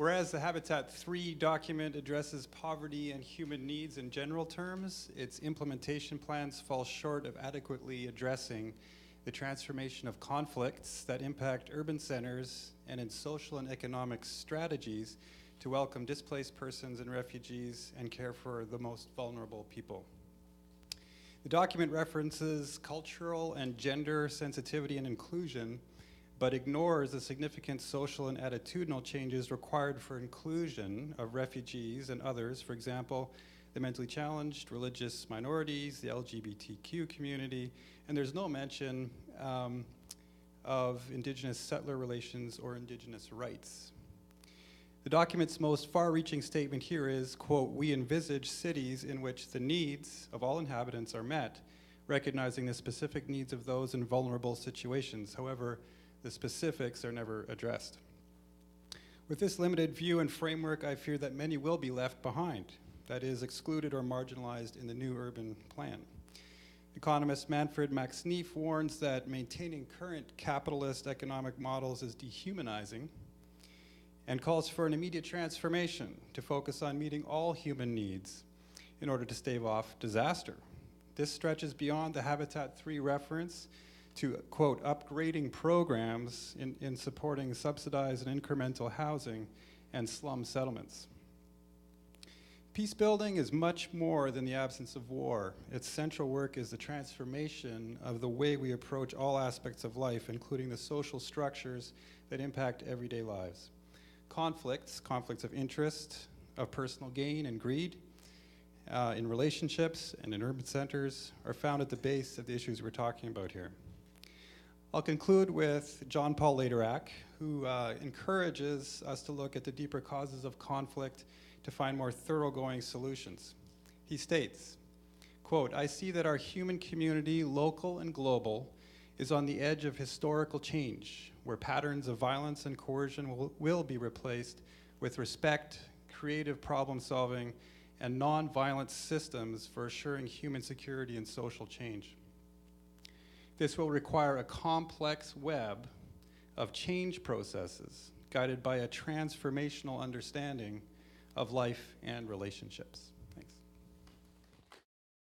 Whereas the Habitat 3 document addresses poverty and human needs in general terms, its implementation plans fall short of adequately addressing the transformation of conflicts that impact urban centers and in social and economic strategies to welcome displaced persons and refugees and care for the most vulnerable people. The document references cultural and gender sensitivity and inclusion, but ignores the significant social and attitudinal changes required for inclusion of refugees and others, for example, the mentally challenged, religious minorities, the LGBTQ community, and there's no mention of Indigenous settler relations or Indigenous rights. The document's most far-reaching statement here is, quote, "We envisage cities in which the needs of all inhabitants are met, recognizing the specific needs of those in vulnerable situations." However, the specifics are never addressed. With this limited view and framework, I fear that many will be left behind, that is, excluded or marginalized in the new urban plan. Economist Manfred Max Neef warns that maintaining current capitalist economic models is dehumanizing and calls for an immediate transformation to focus on meeting all human needs in order to stave off disaster. This stretches beyond the Habitat 3 reference to, quote, upgrading programs in supporting subsidized and incremental housing and slum settlements. Peace building is much more than the absence of war. Its central work is the transformation of the way we approach all aspects of life, including the social structures that impact everyday lives. Conflicts of interest, of personal gain and greed, in relationships and in urban centers are found at the base of the issues we're talking about here. I'll conclude with John Paul Lederach, who encourages us to look at the deeper causes of conflict to find more thoroughgoing solutions. He states, quote, "I see that our human community, local and global, is on the edge of historical change, where patterns of violence and coercion will be replaced with respect, creative problem solving, and non-violent systems for assuring human security and social change. This will require a complex web of change processes guided by a transformational understanding of life and relationships."